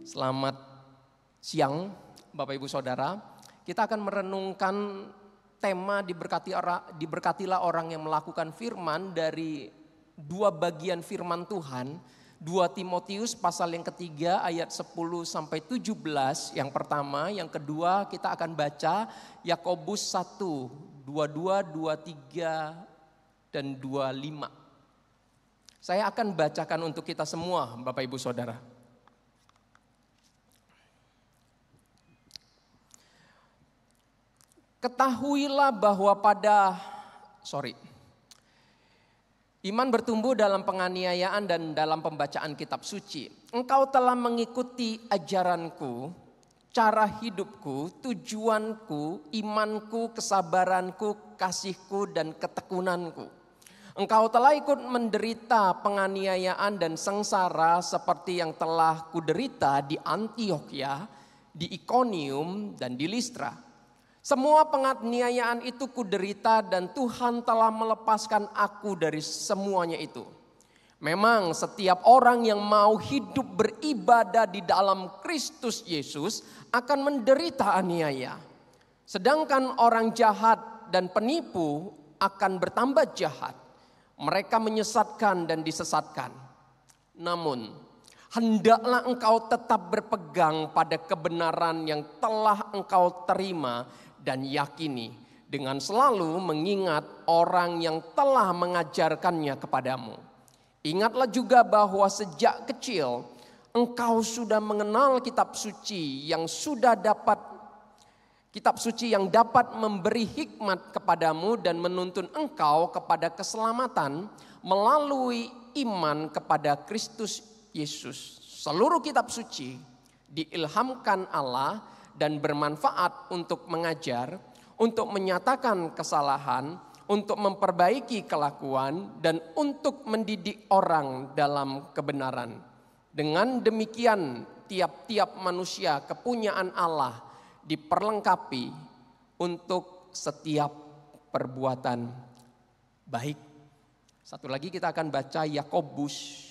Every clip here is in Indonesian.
Selamat siang Bapak Ibu Saudara. Kita akan merenungkan tema diberkatilah orang yang melakukan firman dari dua bagian firman Tuhan. 2 Timotius pasal yang ketiga ayat 10 sampai 17 yang pertama. Yang kedua kita akan baca Yakobus 1, 22, 23 dan 25. Saya akan bacakan untuk kita semua Bapak Ibu Saudara. Ketahuilah bahwa iman bertumbuh dalam penganiayaan dan dalam pembacaan kitab suci. Engkau telah mengikuti ajaranku, cara hidupku, tujuanku, imanku, kesabaranku, kasihku, dan ketekunanku. Engkau telah ikut menderita penganiayaan dan sengsara seperti yang telah kuderita di Antiokhia, di Ikonium, dan di Listra. Semua penganiayaan itu kuderita dan Tuhan telah melepaskan aku dari semuanya itu. Memang setiap orang yang mau hidup beribadah di dalam Kristus Yesus akan menderita aniaya. Sedangkan orang jahat dan penipu akan bertambah jahat. Mereka menyesatkan dan disesatkan. Namun hendaklah engkau tetap berpegang pada kebenaran yang telah engkau terima dan yakini dengan selalu mengingat orang yang telah mengajarkannya kepadamu. Ingatlah juga bahwa sejak kecil engkau sudah mengenal kitab suci yang dapat memberi hikmat kepadamu dan menuntun engkau kepada keselamatan melalui iman kepada Kristus Yesus. Seluruh kitab suci diilhamkan Allah dan bermanfaat untuk mengajar, untuk menyatakan kesalahan, untuk memperbaiki kelakuan, dan untuk mendidik orang dalam kebenaran. Dengan demikian tiap-tiap manusia kepunyaan Allah diperlengkapi untuk setiap perbuatan baik. Satu lagi kita akan baca Yakobus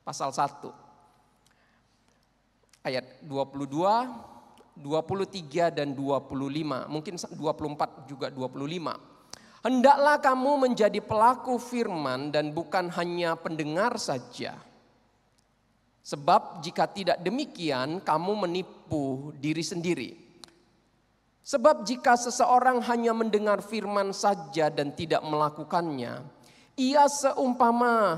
pasal 1 ayat 22, 23 dan 25, mungkin 24 juga 25. Hendaklah kamu menjadi pelaku firman dan bukan hanya pendengar saja. Sebab jika tidak demikian kamu menipu diri sendiri. Sebab jika seseorang hanya mendengar firman saja dan tidak melakukannya, ia seumpama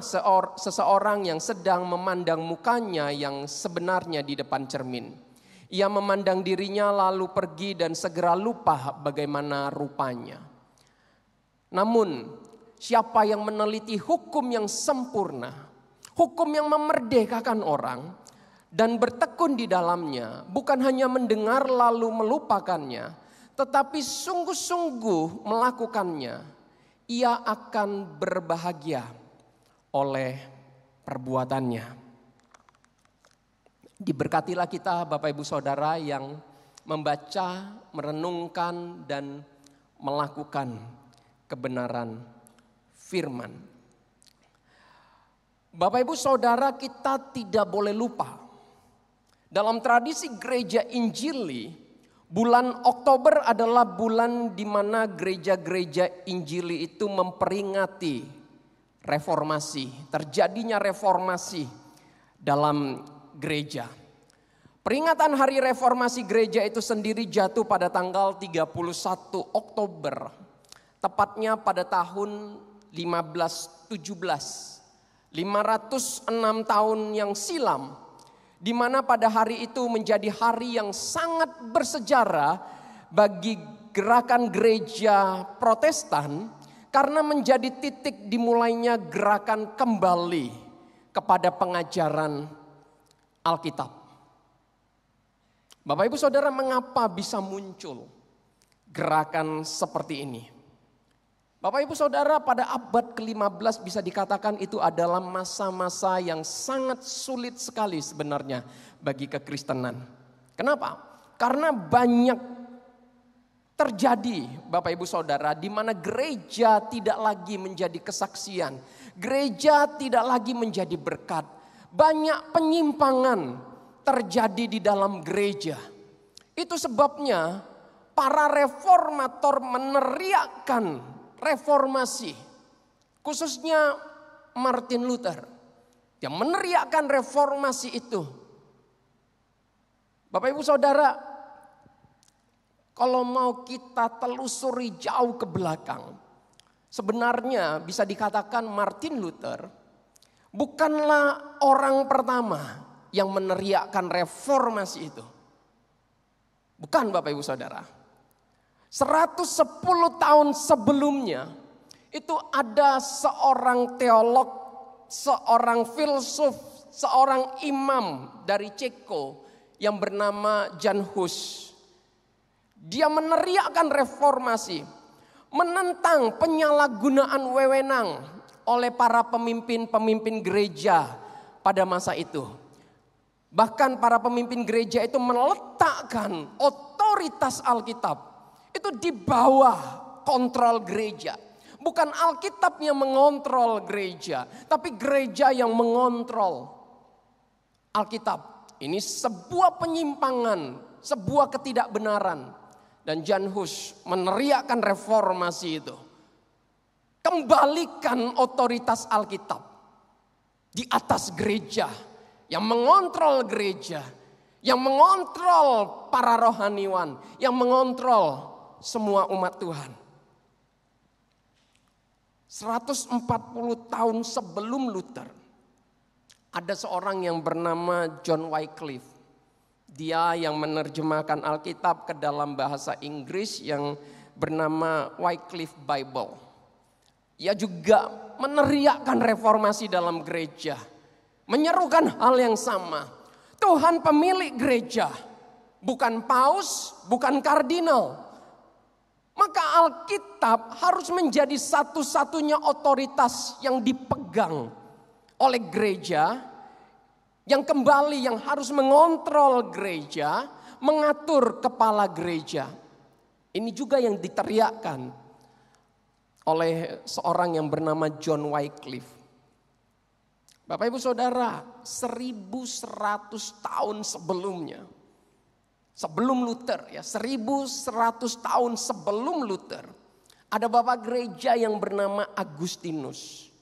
seseorang yang sedang memandang mukanya yang sebenarnya di depan cermin. Ia memandang dirinya lalu pergi dan segera lupa bagaimana rupanya. Namun siapa yang meneliti hukum yang sempurna, hukum yang memerdekakan orang dan bertekun di dalamnya, bukan hanya mendengar lalu melupakannya, tetapi sungguh-sungguh melakukannya, ia akan berbahagia oleh perbuatannya. Diberkatilah kita Bapak Ibu Saudara yang membaca, merenungkan dan melakukan kebenaran firman. Bapak Ibu Saudara, kita tidak boleh lupa. Dalam tradisi gereja Injili, bulan Oktober adalah bulan di mana gereja-gereja Injili itu memperingati reformasi, terjadinya reformasi dalam gereja. Peringatan hari reformasi gereja itu sendiri jatuh pada tanggal 31 Oktober. Tepatnya pada tahun 1517. 506 tahun yang silam. Di mana pada hari itu menjadi hari yang sangat bersejarah bagi gerakan gereja Protestan. Karena menjadi titik dimulainya gerakan kembali kepada pengajaran Alkitab. Bapak Ibu Saudara, mengapa bisa muncul gerakan seperti ini? Bapak Ibu Saudara, pada abad ke-15 bisa dikatakan itu adalah masa-masa yang sangat sulit sekali sebenarnya bagi kekristenan. Kenapa? Karena banyak terjadi Bapak Ibu Saudara di mana gereja tidak lagi menjadi kesaksian. Gereja tidak lagi menjadi berkat. Banyak penyimpangan terjadi di dalam gereja. Itu sebabnya para reformator meneriakkan reformasi. Khususnya Martin Luther yang meneriakkan reformasi itu. Bapak Ibu Saudara, kalau mau kita telusuri jauh ke belakang, sebenarnya bisa dikatakan Martin Luther bukanlah orang pertama yang meneriakkan reformasi itu. Bukan Bapak Ibu Saudara. 110 tahun sebelumnya itu ada seorang teolog, seorang filsuf, seorang imam dari Ceko yang bernama Jan Hus. Dia meneriakkan reformasi, menentang penyalahgunaan wewenang oleh para pemimpin-pemimpin gereja pada masa itu. Bahkan para pemimpin gereja itu meletakkan otoritas Alkitab itu di bawah kontrol gereja. Bukan Alkitab yang mengontrol gereja, tapi gereja yang mengontrol Alkitab. Ini sebuah penyimpangan, sebuah ketidakbenaran. Dan Jan Hus meneriakkan reformasi itu. Kembalikan otoritas Alkitab di atas gereja, yang mengontrol gereja, yang mengontrol para rohaniwan, yang mengontrol semua umat Tuhan. 140 tahun sebelum Luther, ada seorang yang bernama John Wycliffe. Dia yang menerjemahkan Alkitab ke dalam bahasa Inggris yang bernama Wycliffe Bible. Ia juga meneriakkan reformasi dalam gereja. Menyerukan hal yang sama. Tuhan pemilik gereja, bukan paus, bukan kardinal. Maka Alkitab harus menjadi satu-satunya otoritas yang dipegang oleh gereja, yang kembali yang harus mengontrol gereja, mengatur kepala gereja. Ini juga yang diteriakkan oleh seorang yang bernama John Wycliffe. Bapak Ibu Saudara, 1100 tahun sebelumnya, sebelum Luther ya, 1100 tahun sebelum Luther, ada bapak gereja yang bernama Agustinus.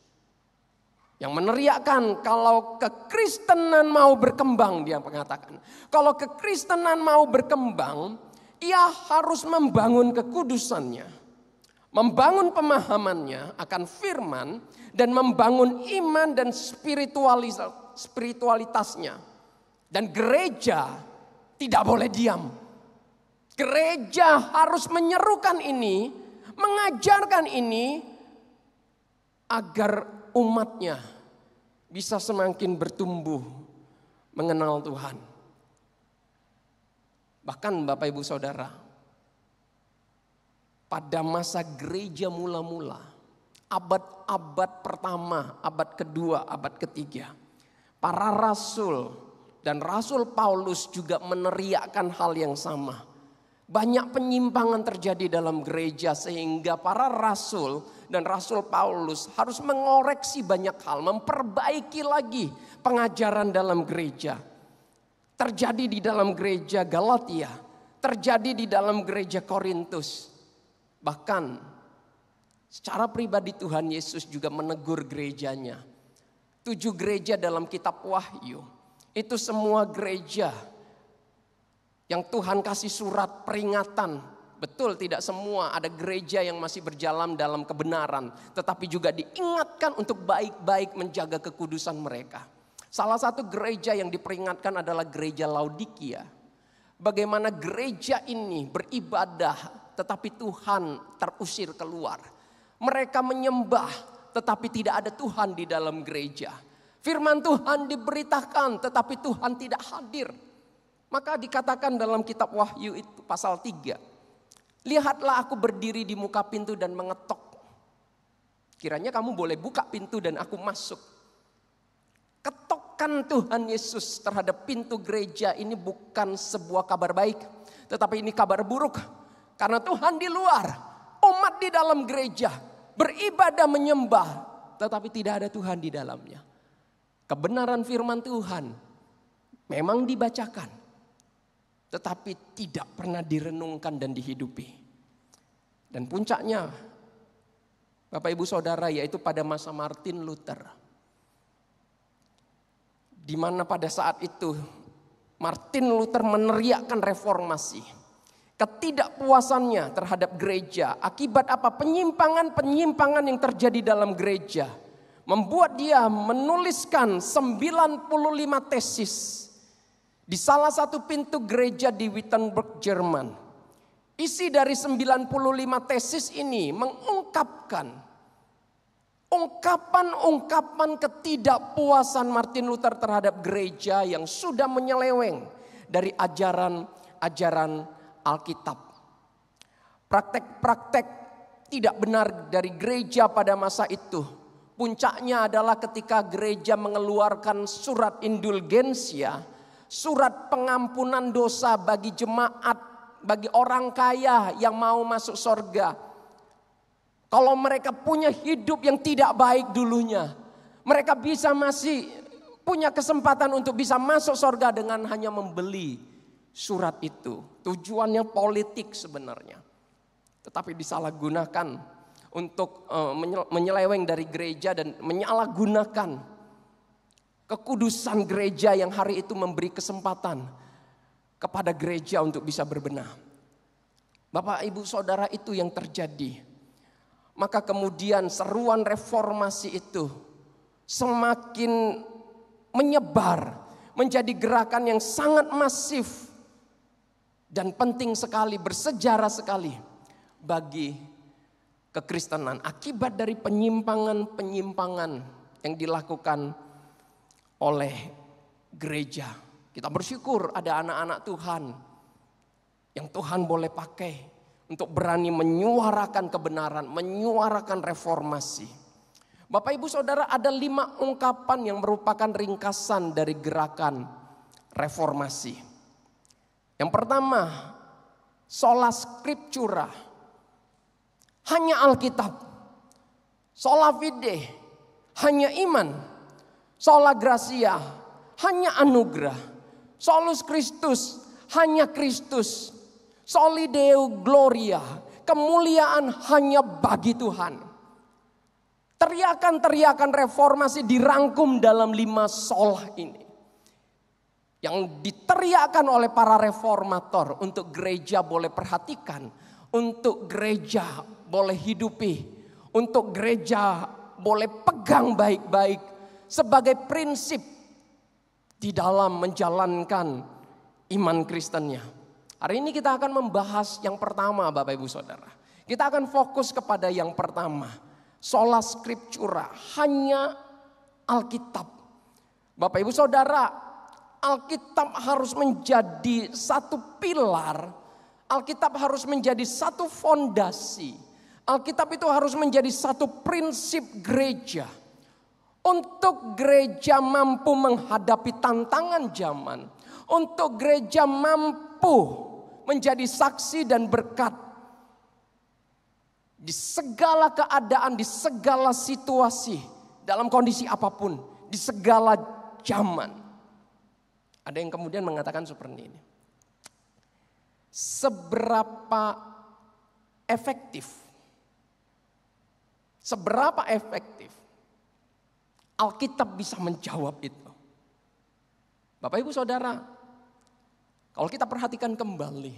Yang meneriakkan kalau kekristenan mau berkembang, dia mengatakan. Kalau kekristenan mau berkembang, ia harus membangun kekudusannya. Membangun pemahamannya akan firman dan membangun iman dan spiritualitasnya. Dan gereja tidak boleh diam. Gereja harus menyerukan ini, mengajarkan ini agar umatnya bisa semakin bertumbuh mengenal Tuhan. Bahkan Bapak Ibu Saudara, pada masa gereja mula-mula, abad-abad pertama, abad kedua, abad ketiga, para rasul dan Rasul Paulus juga meneriakkan hal yang sama. Banyak penyimpangan terjadi dalam gereja sehingga para rasul dan Rasul Paulus harus mengoreksi banyak hal, memperbaiki lagi pengajaran dalam gereja. Terjadi di dalam gereja Galatia, terjadi di dalam gereja Korintus. Bahkan secara pribadi Tuhan Yesus juga menegur gerejanya. 7 gereja dalam kitab Wahyu, itu semua gereja yang Tuhan kasih surat peringatan. Betul, tidak semua, ada gereja yang masih berjalan dalam kebenaran, tetapi juga diingatkan untuk baik-baik menjaga kekudusan mereka. Salah satu gereja yang diperingatkan adalah gereja Laodikia. Bagaimana gereja ini beribadah tetapi Tuhan terusir keluar. Mereka menyembah tetapi tidak ada Tuhan di dalam gereja. Firman Tuhan diberitakan tetapi Tuhan tidak hadir. Maka dikatakan dalam kitab Wahyu itu pasal 3. Lihatlah aku berdiri di muka pintu dan mengetok. Kiranya kamu boleh buka pintu dan aku masuk. Ketokan Tuhan Yesus terhadap pintu gereja ini bukan sebuah kabar baik. Tetapi ini kabar buruk. Karena Tuhan di luar, umat di dalam gereja beribadah menyembah. Tetapi tidak ada Tuhan di dalamnya. Kebenaran firman Tuhan Memang dibacakan, tetapi tidak pernah direnungkan dan dihidupi. Dan puncaknya, Bapak Ibu Saudara, yaitu pada masa Martin Luther. Di mana pada saat itu Martin Luther meneriakkan reformasi. Ketidakpuasannya terhadap gereja akibat apa? Penyimpangan-penyimpangan yang terjadi dalam gereja membuat dia menuliskan 95 tesis di salah satu pintu gereja di Wittenberg, Jerman. Isi dari 95 tesis ini mengungkapkan ungkapan-ungkapan ketidakpuasan Martin Luther terhadap gereja yang sudah menyeleweng dari ajaran Alkitab. Praktek-praktek tidak benar dari gereja pada masa itu. Puncaknya adalah ketika gereja mengeluarkan surat indulgensia, surat pengampunan dosa bagi jemaat, bagi orang kaya yang mau masuk surga. Kalau mereka punya hidup yang tidak baik dulunya, mereka bisa masih punya kesempatan untuk bisa masuk surga dengan hanya membeli surat itu. Tujuannya politik sebenarnya. Tetapi disalahgunakan untuk menyeleweng dari gereja dan menyalahgunakan kekudusan gereja yang hari itu memberi kesempatan kepada gereja untuk bisa berbenah. Bapak Ibu Saudara, itu yang terjadi. Maka kemudian seruan reformasi itu semakin menyebar menjadi gerakan yang sangat masif dan penting sekali, bersejarah sekali bagi kekristenan. Akibat dari penyimpangan-penyimpangan yang dilakukan oleh gereja. Kita bersyukur ada anak-anak Tuhan yang Tuhan boleh pakai untuk berani menyuarakan kebenaran, menyuarakan reformasi. Bapak Ibu Saudara, ada 5 ungkapan yang merupakan ringkasan dari gerakan reformasi. Yang pertama, sola scriptura, hanya Alkitab. Sola fide, hanya iman. Sola gratia, hanya anugerah. Solus Christus, hanya Kristus. Soli Deo gloria, kemuliaan hanya bagi Tuhan. Teriakan-teriakan reformasi dirangkum dalam 5 sola ini. Yang diteriakkan oleh para reformator untuk gereja boleh perhatikan, untuk gereja boleh hidupi, untuk gereja boleh pegang baik-baik sebagai prinsip di dalam menjalankan iman Kristennya. Hari ini kita akan membahas yang pertama, Bapak Ibu Saudara. Kita akan fokus kepada yang pertama, sola scriptura, hanya Alkitab. Bapak Ibu Saudara, Alkitab harus menjadi satu pilar, Alkitab harus menjadi satu fondasi, Alkitab itu harus menjadi satu prinsip gereja. Untuk gereja mampu menghadapi tantangan zaman, untuk gereja mampu menjadi saksi dan berkat di segala keadaan, di segala situasi, dalam kondisi apapun, di segala zaman. Ada yang kemudian mengatakan seperti ini. Seberapa efektif Alkitab bisa menjawab itu? Bapak Ibu Saudara, kalau kita perhatikan kembali,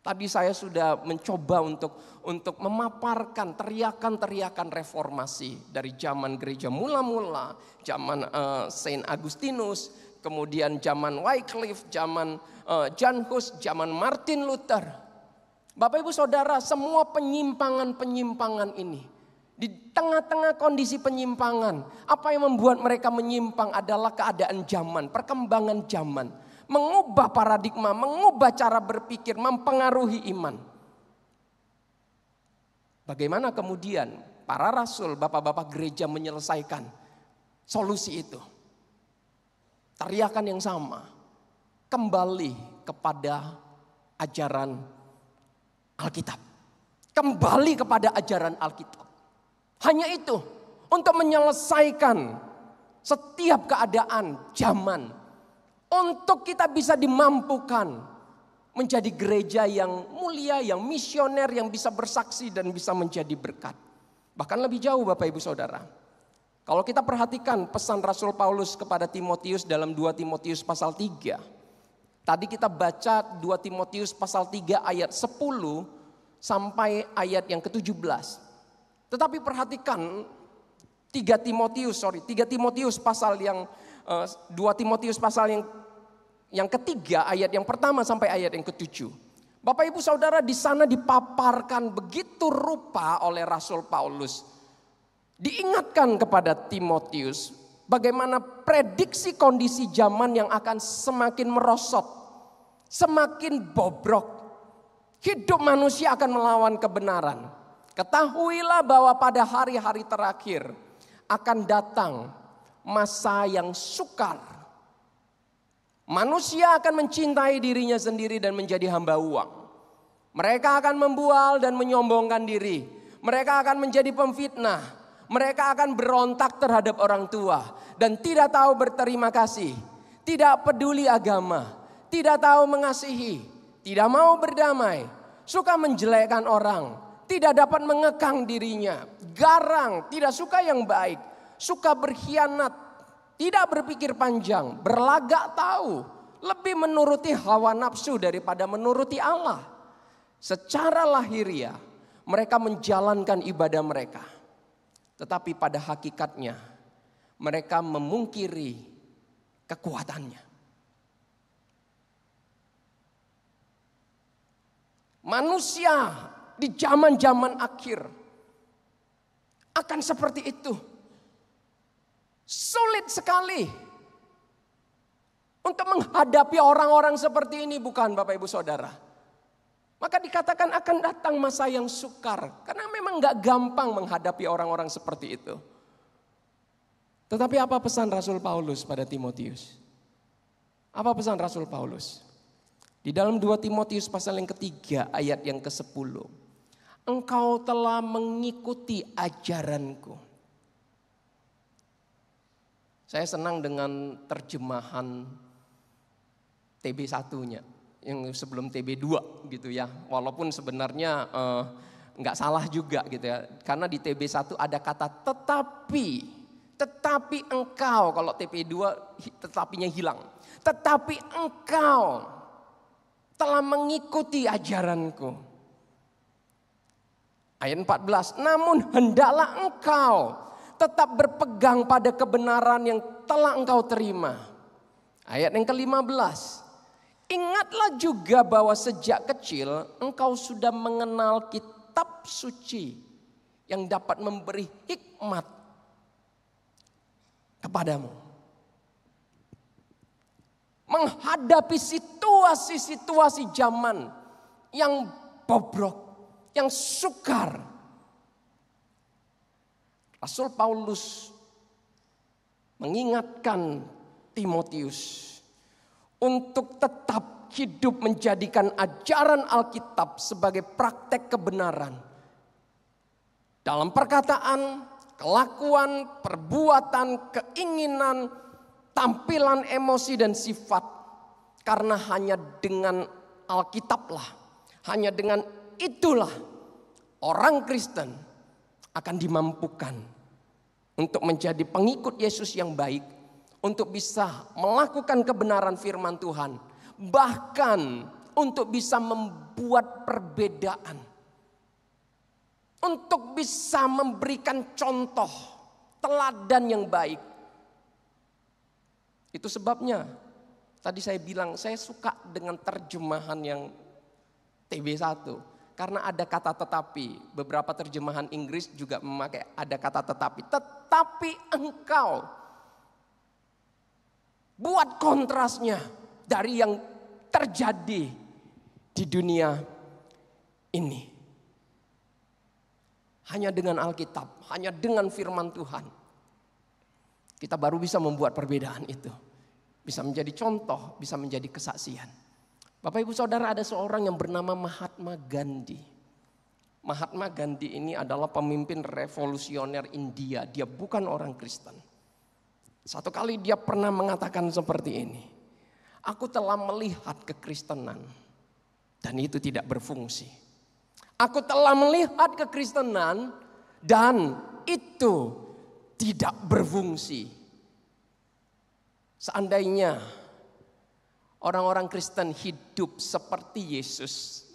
tadi saya sudah mencoba untuk memaparkan teriakan-teriakan reformasi dari zaman gereja mula-mula, zaman Saint Agustinus, kemudian zaman Wycliffe, zaman John Hus, zaman Martin Luther. Bapak Ibu Saudara, semua penyimpangan-penyimpangan ini, di tengah-tengah kondisi penyimpangan, apa yang membuat mereka menyimpang adalah keadaan zaman, perkembangan zaman, mengubah paradigma, mengubah cara berpikir, mempengaruhi iman. Bagaimana kemudian para rasul, bapak-bapak gereja menyelesaikan solusi itu? Teriakan yang sama, kembali kepada ajaran Alkitab. Kembali kepada ajaran Alkitab. Hanya itu, untuk menyelesaikan setiap keadaan zaman, Untuk kita bisa dimampukan menjadi gereja yang mulia, yang misioner, yang bisa bersaksi dan bisa menjadi berkat. Bahkan lebih jauh Bapak Ibu Saudara. Kalau kita perhatikan pesan Rasul Paulus kepada Timotius dalam 2 Timotius pasal 3. Tadi kita baca 2 Timotius pasal 3 ayat 10 sampai ayat yang ke-17. Tetapi perhatikan 3 Timotius pasal yang 2 Timotius pasal yang ketiga, ayat yang pertama sampai ayat yang ke-7. Bapak Ibu Saudara, di sana dipaparkan begitu rupa oleh Rasul Paulus. Diingatkan kepada Timotius bagaimana prediksi kondisi zaman yang akan semakin merosot, semakin bobrok. Hidup manusia akan melawan kebenaran. Ketahuilah bahwa pada hari-hari terakhir akan datang masa yang sukar. Manusia akan mencintai dirinya sendiri dan menjadi hamba uang. Mereka akan membual dan menyombongkan diri. Mereka akan menjadi pemfitnah. Mereka akan berontak terhadap orang tua dan tidak tahu berterima kasih. Tidak peduli agama, tidak tahu mengasihi, tidak mau berdamai, suka menjelekkan orang, tidak dapat mengekang dirinya, garang, tidak suka yang baik, suka berkhianat, tidak berpikir panjang, berlagak tahu, lebih menuruti hawa nafsu daripada menuruti Allah. Secara lahiriah mereka menjalankan ibadah mereka. Tetapi pada hakikatnya mereka memungkiri kekuatannya. Manusia di zaman-zaman akhir akan seperti itu. Sulit sekali untuk menghadapi orang-orang seperti ini, bukan Bapak Ibu Saudara? Maka dikatakan akan datang masa yang sukar. Karena memang gak gampang menghadapi orang-orang seperti itu. Tetapi apa pesan Rasul Paulus pada Timotius? Apa pesan Rasul Paulus? Di dalam 2 Timotius pasal yang ketiga ayat yang ke-10. Engkau telah mengikuti ajaranku. Saya senang dengan terjemahan TB1-nya. Yang sebelum TB2 gitu ya. Walaupun sebenarnya nggak salah juga gitu ya. Karena di TB1 ada kata tetapi engkau, kalau TB2 tetapinya hilang. Tetapi engkau telah mengikuti ajaranku. Ayat 14, namun hendaklah engkau tetap berpegang pada kebenaran yang telah engkau terima. Ayat yang ke-15. Ingatlah juga bahwa sejak kecil engkau sudah mengenal kitab suci yang dapat memberi hikmat kepadamu. Menghadapi situasi-situasi zaman yang bobrok, yang sukar. Rasul Paulus mengingatkan Timotius untuk tetap hidup menjadikan ajaran Alkitab sebagai praktek kebenaran. Dalam perkataan, kelakuan, perbuatan, keinginan, tampilan emosi dan sifat. Karena hanya dengan Alkitablah, hanya dengan itulah orang Kristen akan dimampukan untuk menjadi pengikut Yesus yang baik, untuk bisa melakukan kebenaran firman Tuhan, bahkan untuk bisa membuat perbedaan, untuk bisa memberikan contoh teladan yang baik. Itu sebabnya tadi saya bilang saya suka dengan terjemahan yang TB1. Karena ada kata tetapi. Beberapa terjemahan Inggris juga memakai ada kata tetapi. Tetapi engkau. Buat kontrasnya dari yang terjadi di dunia ini. Hanya dengan Alkitab, hanya dengan firman Tuhan. Kita baru bisa membuat perbedaan itu. Bisa menjadi contoh, bisa menjadi kesaksian. Bapak Ibu Saudara, ada seorang yang bernama Mahatma Gandhi. Mahatma Gandhi ini adalah pemimpin revolusioner India. Dia bukan orang Kristen. Satu kali dia pernah mengatakan seperti ini. Aku telah melihat kekristenan dan itu tidak berfungsi. Aku telah melihat kekristenan dan itu tidak berfungsi. Seandainya orang-orang Kristen hidup seperti Yesus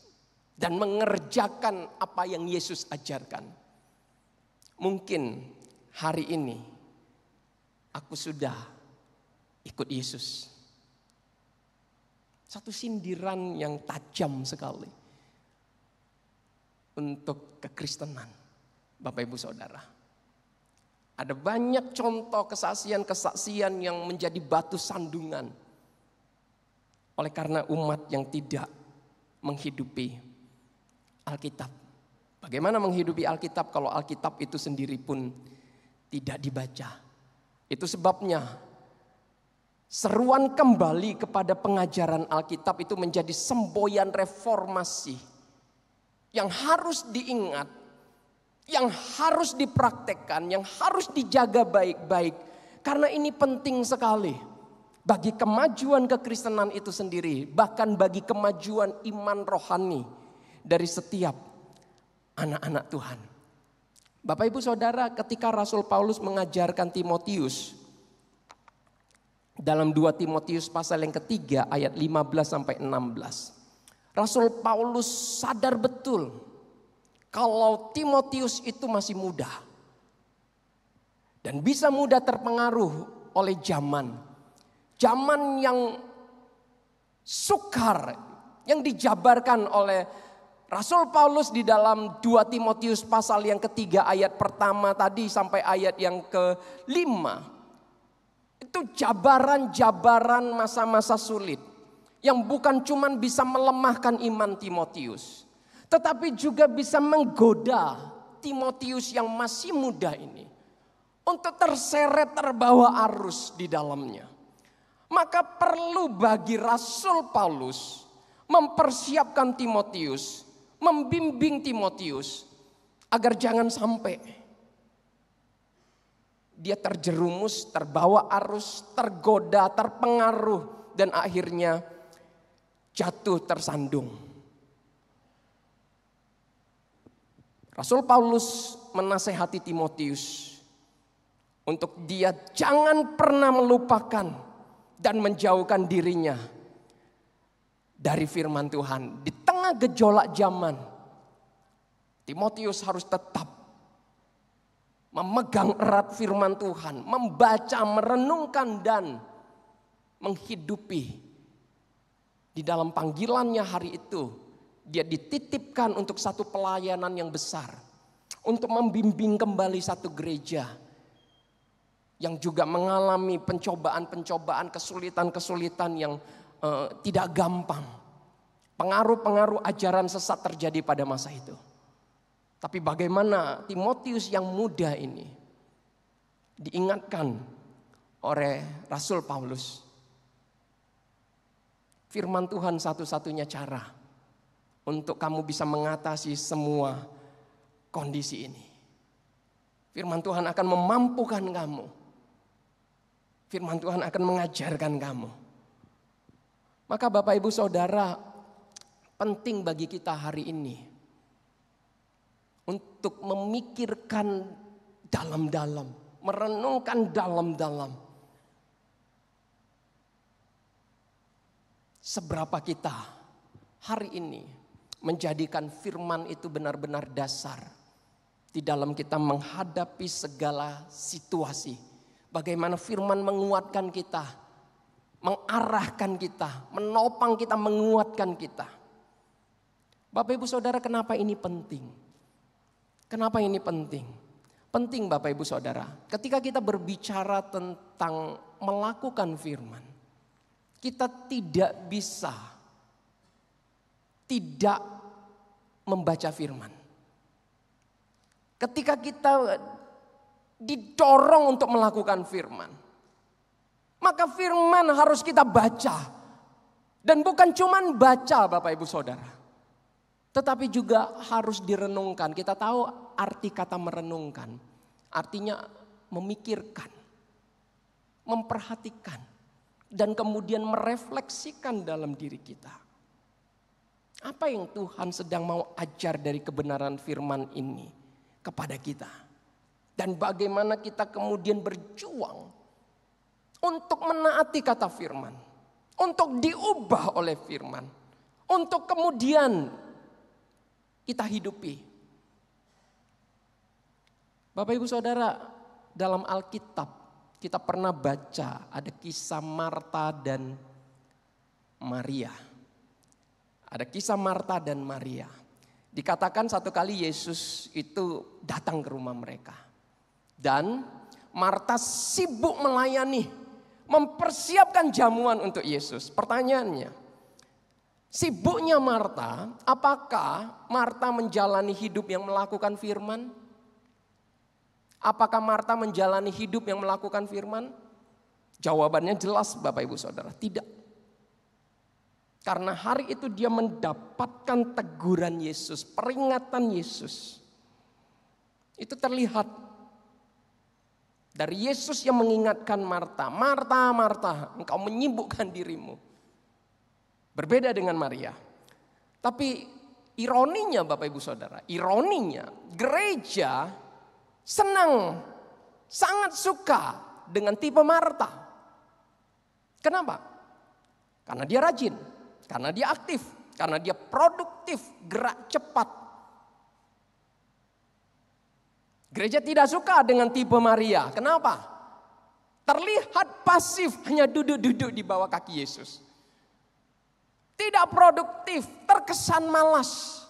dan mengerjakan apa yang Yesus ajarkan, mungkin hari ini aku sudah ikut Yesus. Satu sindiran yang tajam sekali untuk kekristenan, Bapak Ibu Saudara. Ada banyak contoh kesaksian-kesaksian yang menjadi batu sandungan oleh karena umat yang tidak menghidupi Alkitab. Bagaimana menghidupi Alkitab kalau Alkitab itu sendiri pun tidak dibaca? Itu sebabnya seruan kembali kepada pengajaran Alkitab itu menjadi semboyan reformasi yang harus diingat, yang harus dipraktekkan, yang harus dijaga baik-baik. Karena ini penting sekali bagi kemajuan kekristenan itu sendiri, bahkan bagi kemajuan iman rohani dari setiap anak-anak Tuhan. Bapak Ibu Saudara, ketika Rasul Paulus mengajarkan Timotius dalam 2 Timotius pasal yang ketiga ayat 15 sampai 16. Rasul Paulus sadar betul kalau Timotius itu masih muda dan bisa mudah terpengaruh oleh zaman. Zaman yang sukar yang dijabarkan oleh Rasul Paulus di dalam 2 Timotius pasal yang ketiga ayat pertama tadi sampai ayat yang kelima. Itu jabaran-jabaran masa-masa sulit yang bukan cuma bisa melemahkan iman Timotius, tetapi juga bisa menggoda Timotius yang masih muda ini untuk terseret terbawa arus di dalamnya. Maka perlu bagi Rasul Paulus mempersiapkan Timotius, membimbing Timotius agar jangan sampai dia terjerumus, terbawa arus, tergoda, terpengaruh dan akhirnya jatuh tersandung. Rasul Paulus menasehati Timotius untuk dia jangan pernah melupakan dan menjauhkan dirinya dari firman Tuhan. Di tengah gejolak zaman, Timotius harus tetap memegang erat firman Tuhan, membaca, merenungkan dan menghidupi. Di dalam panggilannya hari itu, dia dititipkan untuk satu pelayanan yang besar. Untuk membimbing kembali satu gereja yang juga mengalami pencobaan-pencobaan, kesulitan-kesulitan yang tidak gampang. Pengaruh-pengaruh ajaran sesat terjadi pada masa itu. Tapi bagaimana Timotius yang muda ini diingatkan oleh Rasul Paulus. Firman Tuhan satu-satunya cara untuk kamu bisa mengatasi semua kondisi ini. Firman Tuhan akan memampukan kamu. Firman Tuhan akan mengajarkan kamu. Maka Bapak Ibu Saudara, penting bagi kita hari ini untuk memikirkan dalam-dalam, merenungkan dalam-dalam. Seberapa kita hari ini menjadikan firman itu benar-benar dasar di dalam kita menghadapi segala situasi. Bagaimana firman menguatkan kita, mengarahkan kita, menopang kita, menguatkan kita. Bapak Ibu Saudara, kenapa ini penting? Kenapa ini penting? Penting Bapak Ibu Saudara, ketika kita berbicara tentang melakukan firman, kita tidak bisa tidak membaca firman. Ketika kita didorong untuk melakukan firman, maka firman harus kita baca. Dan bukan cuma baca Bapak Ibu Saudara, tetapi juga harus direnungkan. Kita tahu arti kata merenungkan, artinya memikirkan, memperhatikan. dan kemudian merefleksikan dalam diri kita. Apa yang Tuhan sedang mau ajar dari kebenaran firman ini kepada kita. Dan bagaimana kita kemudian berjuang untuk menaati kata firman. Untuk diubah oleh firman. Untuk kemudian kita hidupi. Bapak Ibu Saudara, dalam Alkitab kita pernah baca ada kisah Marta dan Maria. Ada kisah Marta dan Maria. Dikatakan satu kali Yesus itu datang ke rumah mereka. Dan Marta sibuk melayani, mempersiapkan jamuan untuk Yesus. Pertanyaannya, sibuknya Marta, apakah Marta menjalani hidup yang melakukan firman? Apakah Marta menjalani hidup yang melakukan firman? Jawabannya jelas Bapak Ibu Saudara, tidak. Karena hari itu dia mendapatkan teguran Yesus, peringatan Yesus. Itu terlihat dari Yesus yang mengingatkan Marta. Marta, Marta, engkau menyibukkan dirimu. Berbeda dengan Maria. Tapi ironinya Bapak Ibu Saudara, ironinya gereja senang, sangat suka dengan tipe Marta. Kenapa? Karena dia rajin. Karena dia aktif, karena dia produktif, gerak cepat. Gereja tidak suka dengan tipe Maria. Kenapa? Terlihat pasif, hanya duduk-duduk di bawah kaki Yesus. Tidak produktif, terkesan malas.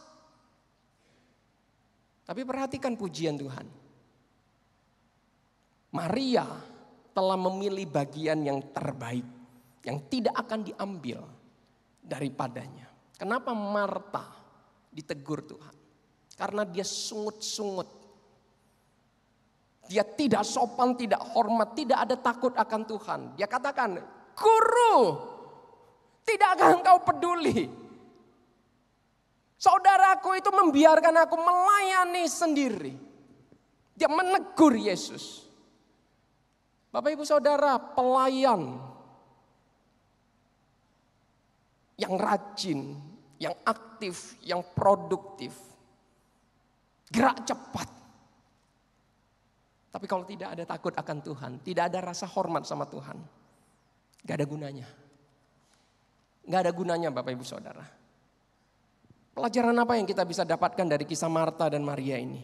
Tapi perhatikan pujian Tuhan. Maria telah memilih bagian yang terbaik, yang tidak akan diambil daripadanya. Kenapa Marta ditegur Tuhan? Karena dia sungut-sungut. Dia tidak sopan, tidak hormat, tidak ada takut akan Tuhan. Dia katakan, Guru, tidakkah engkau peduli? Saudaraku itu membiarkan aku melayani sendiri. Dia menegur Yesus. Bapak Ibu Saudara, pelayan yang rajin, yang aktif, yang produktif. Gerak cepat. Tapi kalau tidak ada takut akan Tuhan, tidak ada rasa hormat sama Tuhan, gak ada gunanya. Gak ada gunanya Bapak Ibu Saudara. Pelajaran apa yang kita bisa dapatkan dari kisah Marta dan Maria ini?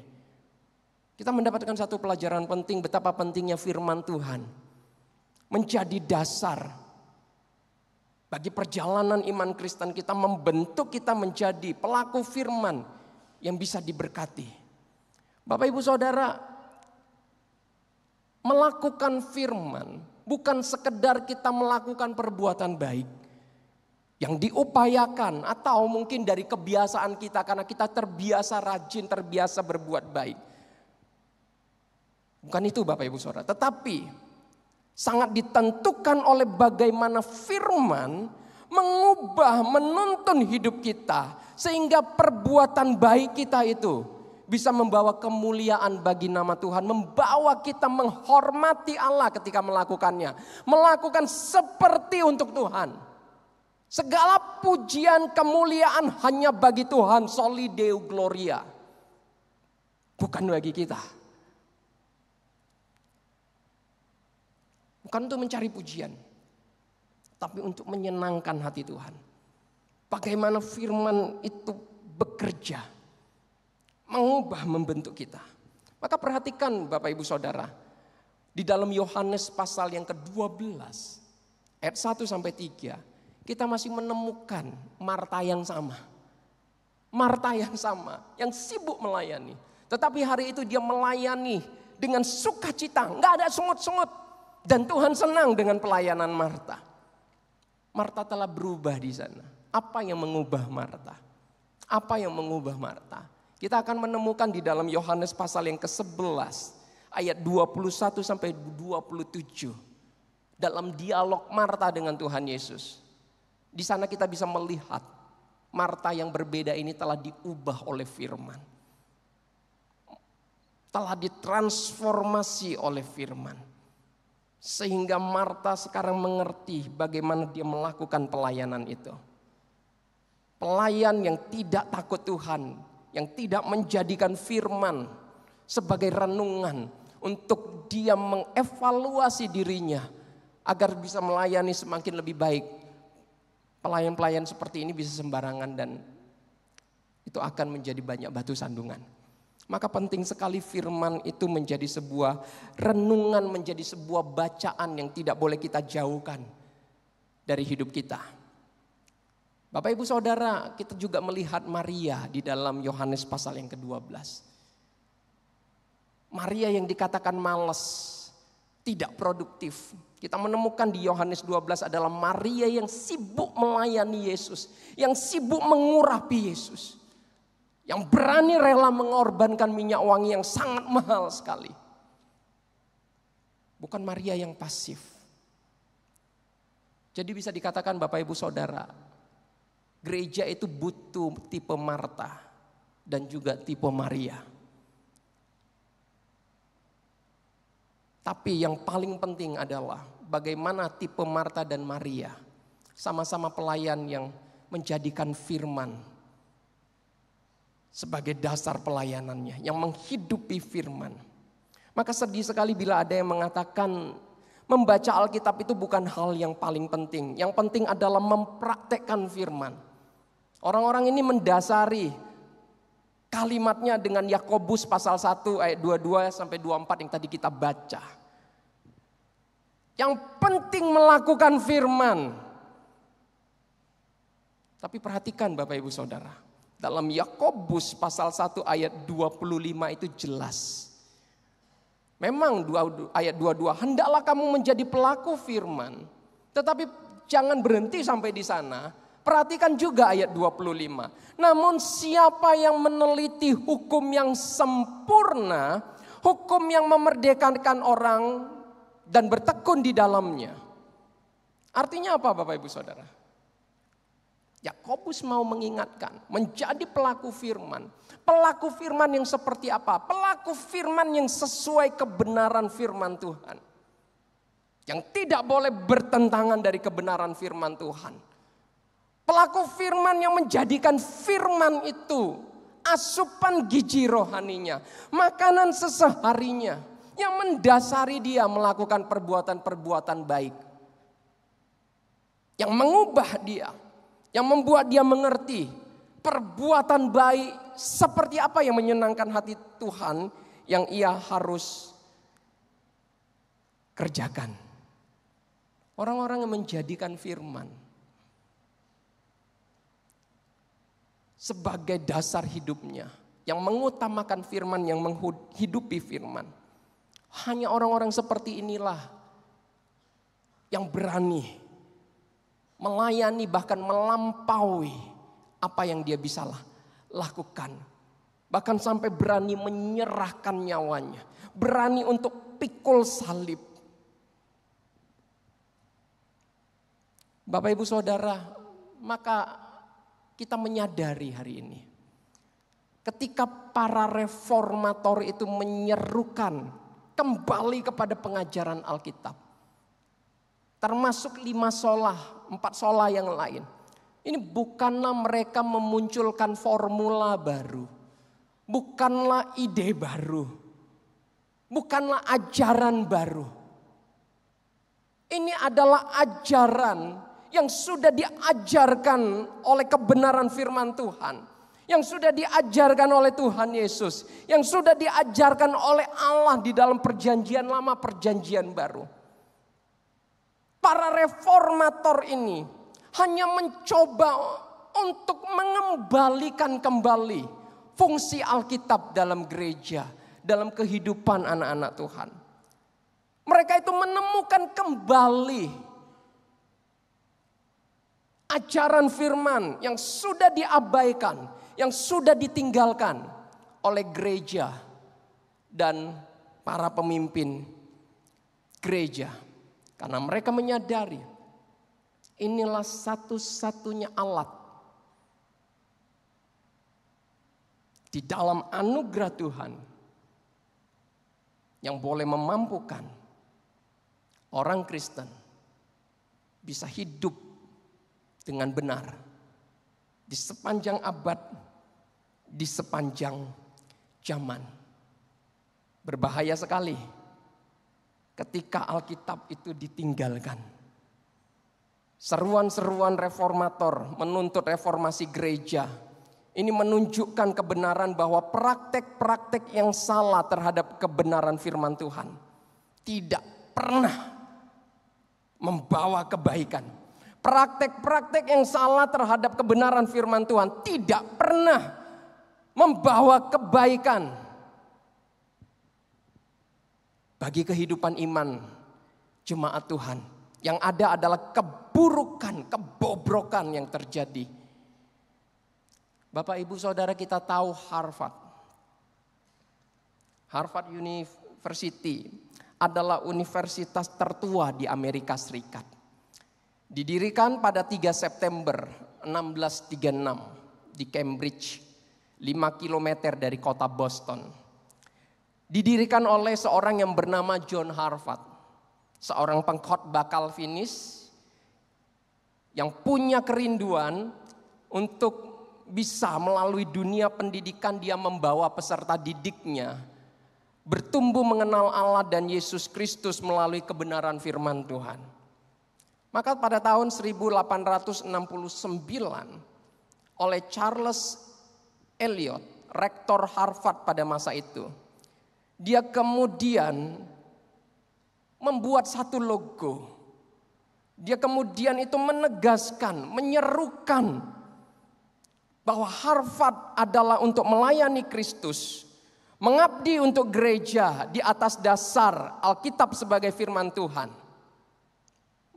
Kita mendapatkan satu pelajaran penting, betapa pentingnya firman Tuhan. Menjadi dasar bagi perjalanan iman Kristen kita, membentuk kita menjadi pelaku firman yang bisa diberkati. Bapak Ibu Saudara, melakukan firman bukan sekedar kita melakukan perbuatan baik yang diupayakan atau mungkin dari kebiasaan kita karena kita terbiasa rajin, terbiasa berbuat baik. Bukan itu Bapak Ibu Saudara, tetapi sangat ditentukan oleh bagaimana firman mengubah, menuntun hidup kita. Sehingga perbuatan baik kita itu bisa membawa kemuliaan bagi nama Tuhan. Membawa kita menghormati Allah ketika melakukannya. Melakukan seperti untuk Tuhan. Segala pujian kemuliaan hanya bagi Tuhan. Soli Deo Gloria. Bukan bagi kita. Bukan untuk mencari pujian, tapi untuk menyenangkan hati Tuhan. Bagaimana firman itu bekerja, mengubah, membentuk kita. Maka perhatikan Bapak Ibu Saudara, di dalam Yohanes pasal yang ke-12, ayat 1 sampai 3, kita masih menemukan Marta yang sama. Marta yang sama, yang sibuk melayani. Tetapi hari itu dia melayani dengan sukacita, nggak ada sungut-sungut. Dan Tuhan senang dengan pelayanan Marta. Marta telah berubah di sana. Apa yang mengubah Marta? Apa yang mengubah Marta? Kita akan menemukan di dalam Yohanes pasal yang ke-11 ayat 21 sampai 27. Dalam dialog Marta dengan Tuhan Yesus. Di sana kita bisa melihat Marta yang berbeda ini telah diubah oleh firman. Telah ditransformasi oleh firman. Sehingga Marta sekarang mengerti bagaimana dia melakukan pelayanan itu. Pelayan yang tidak takut Tuhan, yang tidak menjadikan firman sebagai renungan untuk dia mengevaluasi dirinya agar bisa melayani semakin lebih baik. Pelayan-pelayan seperti ini bisa sembarangan dan itu akan menjadi banyak batu sandungan. Maka penting sekali firman itu menjadi sebuah renungan, menjadi sebuah bacaan yang tidak boleh kita jauhkan dari hidup kita. Bapak Ibu Saudara, kita juga melihat Maria di dalam Yohanes pasal yang ke-12. Maria yang dikatakan malas, tidak produktif. Kita menemukan di Yohanes 12 adalah Maria yang sibuk melayani Yesus, yang sibuk mengurapi Yesus. Yang berani rela mengorbankan minyak wangi yang sangat mahal sekali. Bukan Maria yang pasif. Jadi bisa dikatakan Bapak Ibu Saudara, gereja itu butuh tipe Marta dan juga tipe Maria. Tapi yang paling penting adalah bagaimana tipe Marta dan Maria sama-sama pelayan yang menjadikan firman sebagai dasar pelayanannya, yang menghidupi firman. Maka sedih sekali bila ada yang mengatakan membaca Alkitab itu bukan hal yang paling penting. Yang penting adalah mempraktekkan firman. Orang-orang ini mendasari kalimatnya dengan Yakobus pasal 1 ayat 22 sampai 24 yang tadi kita baca. Yang penting melakukan firman. Tapi perhatikan Bapak Ibu Saudara. Dalam Yakobus pasal 1 ayat 25 itu jelas. Memang ayat 22, hendaklah kamu menjadi pelaku firman. Tetapi jangan berhenti sampai di sana. Perhatikan juga ayat 25. Namun siapa yang meneliti hukum yang sempurna, hukum yang memerdekakan orang dan bertekun di dalamnya. Artinya apa Bapak Ibu Saudara? Yakobus mau mengingatkan, menjadi pelaku firman. Pelaku firman yang seperti apa? Pelaku firman yang sesuai kebenaran firman Tuhan. Yang tidak boleh bertentangan dari kebenaran firman Tuhan. Pelaku firman yang menjadikan firman itu asupan gizi rohaninya, makanan seseharinya, yang mendasari dia melakukan perbuatan-perbuatan baik. Yang mengubah dia, yang membuat dia mengerti perbuatan baik seperti apa yang menyenangkan hati Tuhan yang ia harus kerjakan. Orang-orang yang menjadikan firman sebagai dasar hidupnya, yang mengutamakan firman, yang menghidupi firman. Hanya orang-orang seperti inilah yang berani melayani bahkan melampaui apa yang dia bisa lakukan. Bahkan sampai berani menyerahkan nyawanya. Berani untuk pikul salib. Bapak Ibu Saudara, maka kita menyadari hari ini. Ketika para reformator itu menyerukan kembali kepada pengajaran Alkitab. Termasuk 5 sola, 4 sola yang lain. Ini bukanlah mereka memunculkan formula baru. Bukanlah ide baru. Bukanlah ajaran baru. Ini adalah ajaran yang sudah diajarkan oleh kebenaran firman Tuhan. Yang sudah diajarkan oleh Tuhan Yesus. Yang sudah diajarkan oleh Allah di dalam perjanjian lama, perjanjian baru. Para reformator ini hanya mencoba untuk mengembalikan kembali fungsi Alkitab dalam gereja, dalam kehidupan anak-anak Tuhan. Mereka itu menemukan kembali ajaran firman yang sudah diabaikan, yang sudah ditinggalkan oleh gereja dan para pemimpin gereja. Karena mereka menyadari inilah satu-satunya alat di dalam anugerah Tuhan yang boleh memampukan orang Kristen bisa hidup dengan benar di sepanjang abad, di sepanjang zaman. Berbahaya sekali ketika Alkitab itu ditinggalkan. Seruan-seruan reformator menuntut reformasi gereja ini menunjukkan kebenaran bahwa praktek-praktek yang salah terhadap kebenaran firman Tuhan tidak pernah membawa kebaikan. Praktek-praktek yang salah terhadap kebenaran firman Tuhan tidak pernah membawa kebaikan bagi kehidupan iman jemaat Tuhan. Yang ada adalah keburukan, kebobrokan yang terjadi. Bapak, Ibu, Saudara, kita tahu Harvard University adalah universitas tertua di Amerika Serikat. Didirikan pada 3 September 1636 di Cambridge, 5 km dari kota Boston. Didirikan oleh seorang yang bernama John Harvard, seorang pengkhotbah Calvinis yang punya kerinduan untuk bisa melalui dunia pendidikan dia membawa peserta didiknya bertumbuh mengenal Allah dan Yesus Kristus melalui kebenaran firman Tuhan. Maka pada tahun 1869 oleh Charles Eliot, rektor Harvard pada masa itu, dia kemudian membuat satu logo. Dia kemudian itu menegaskan, menyerukan bahwa Harvard adalah untuk melayani Kristus, mengabdi untuk gereja di atas dasar Alkitab sebagai firman Tuhan.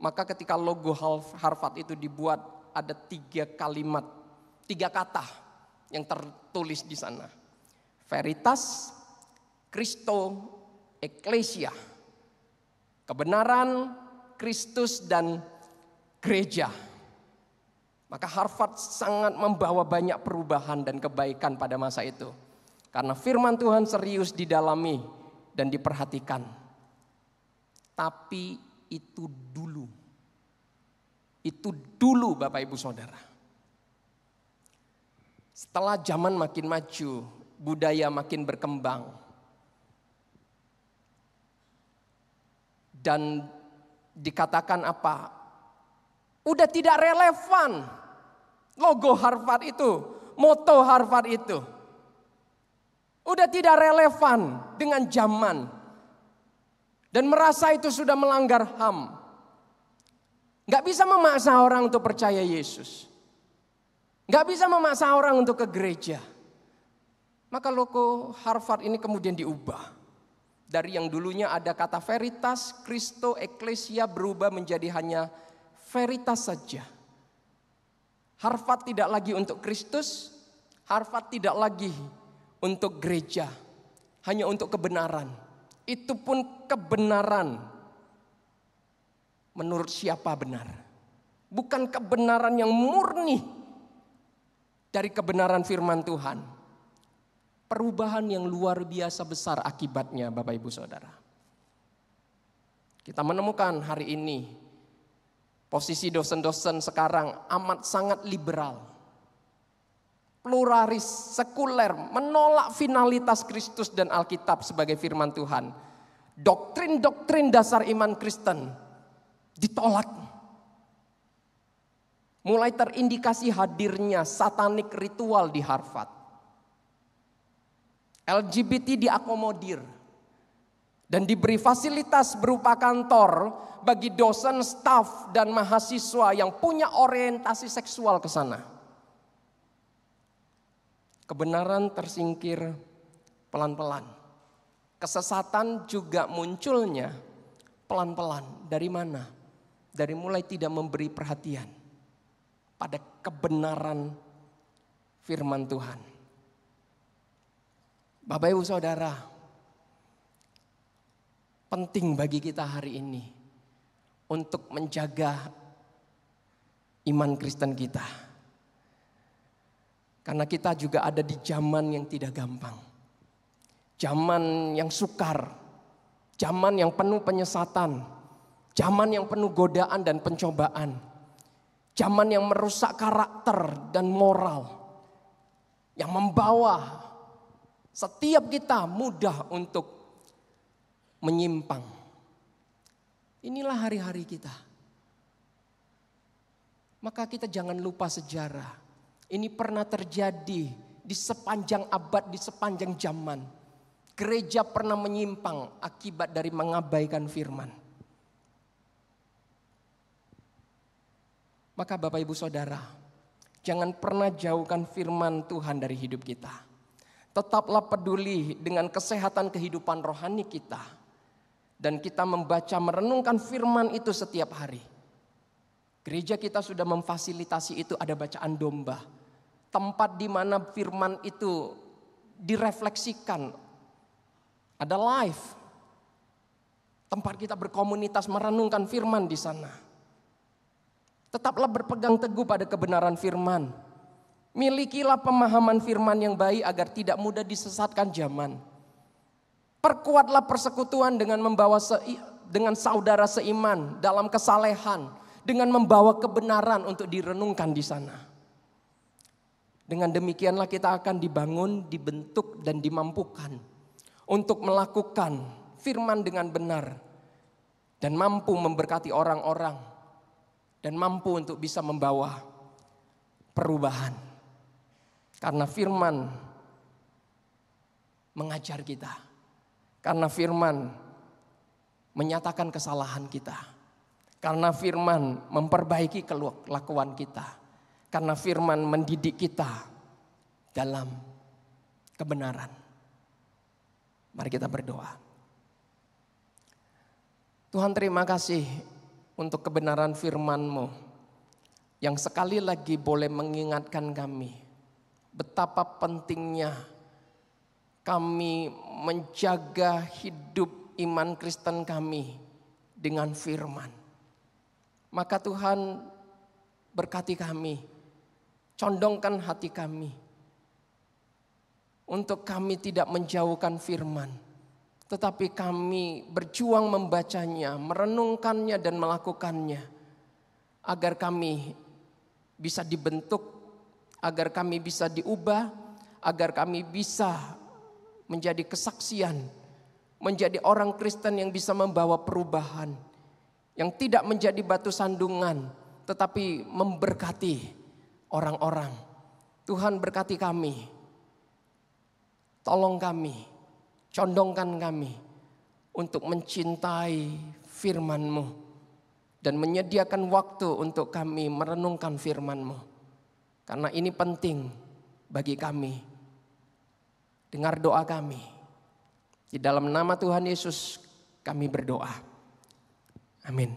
Maka ketika logo Harvard itu dibuat, ada 3 kalimat, 3 kata yang tertulis di sana. Veritas, Christo, Ecclesia. Kebenaran, Kristus, dan gereja. Maka Harvard sangat membawa banyak perubahan dan kebaikan pada masa itu. Karena firman Tuhan serius didalami dan diperhatikan. Tapi itu dulu. Itu dulu Bapak Ibu Saudara. Setelah zaman makin maju, budaya makin berkembang. Dan dikatakan apa? Udah tidak relevan. Logo Harvard itu, moto Harvard itu udah tidak relevan dengan zaman dan merasa itu sudah melanggar HAM. Gak bisa memaksa orang untuk percaya Yesus, gak bisa memaksa orang untuk ke gereja. Maka logo Harvard ini kemudian diubah. Dari yang dulunya ada kata veritas, Christo, Ecclesia berubah menjadi hanya veritas saja. Harvard tidak lagi untuk Kristus, Harvard tidak lagi untuk gereja, hanya untuk kebenaran. Itu pun kebenaran menurut siapa benar. Bukan kebenaran yang murni dari kebenaran firman Tuhan. Perubahan yang luar biasa besar akibatnya Bapak Ibu Saudara. Kita menemukan hari ini posisi dosen-dosen sekarang amat sangat liberal, pluralis, sekuler, menolak finalitas Kristus dan Alkitab sebagai firman Tuhan. Doktrin-doktrin dasar iman Kristen ditolak. Mulai terindikasi hadirnya satanik ritual di Harvard. LGBT diakomodir dan diberi fasilitas berupa kantor bagi dosen, staf, dan mahasiswa yang punya orientasi seksual ke sana. Kebenaran tersingkir pelan-pelan. Kesesatan juga munculnya pelan-pelan. Dari mana? Dari mulai tidak memberi perhatian pada kebenaran firman Tuhan. Bapak Ibu Saudara, penting bagi kita hari ini untuk menjaga iman Kristen kita. Karena kita juga ada di zaman yang tidak gampang. Zaman yang sukar, zaman yang penuh penyesatan, Zaman yang penuh godaan dan pencobaan. Zaman yang merusak karakter dan moral. Yang membawa setiap kita mudah untuk menyimpang. Inilah hari-hari kita. Maka kita jangan lupa sejarah. Ini pernah terjadi di sepanjang abad, di sepanjang zaman. Gereja pernah menyimpang akibat dari mengabaikan firman. Maka Bapak Ibu Saudara, jangan pernah jauhkan firman Tuhan dari hidup kita. Tetaplah peduli dengan kesehatan kehidupan rohani kita. Dan kita membaca, merenungkan firman itu setiap hari. Gereja kita sudah memfasilitasi itu, ada bacaan domba. Tempat di mana firman itu direfleksikan. Ada live. Tempat kita berkomunitas merenungkan firman di sana. Tetaplah berpegang teguh pada kebenaran firman. Milikilah pemahaman firman yang baik agar tidak mudah disesatkan zaman. Perkuatlah persekutuan dengan dengan saudara seiman dalam kesalehan, dengan membawa kebenaran untuk direnungkan di sana. Dengan demikianlah kita akan dibangun, dibentuk dan dimampukan untuk melakukan firman dengan benar dan mampu memberkati orang-orang dan mampu untuk bisa membawa perubahan. Karena firman mengajar kita. Karena firman menyatakan kesalahan kita. Karena firman memperbaiki kelakuan kita. Karena firman mendidik kita dalam kebenaran. Mari kita berdoa. Tuhan, terima kasih untuk kebenaran firman-Mu yang sekali lagi boleh mengingatkan kami betapa pentingnya kami menjaga hidup iman Kristen kami dengan firman. Maka Tuhan, berkati kami, condongkan hati kami untuk kami tidak menjauhkan firman, tetapi kami berjuang membacanya, merenungkannya dan melakukannya, agar kami bisa dibentuk, agar kami bisa diubah, agar kami bisa menjadi kesaksian, menjadi orang Kristen yang bisa membawa perubahan, yang tidak menjadi batu sandungan, tetapi memberkati orang-orang. Tuhan, berkati kami, tolong kami, condongkan kami untuk mencintai firman-Mu dan menyediakan waktu untuk kami merenungkan firman-Mu. Karena ini penting bagi kami. Dengar doa kami. Di dalam nama Tuhan Yesus kami berdoa. Amin.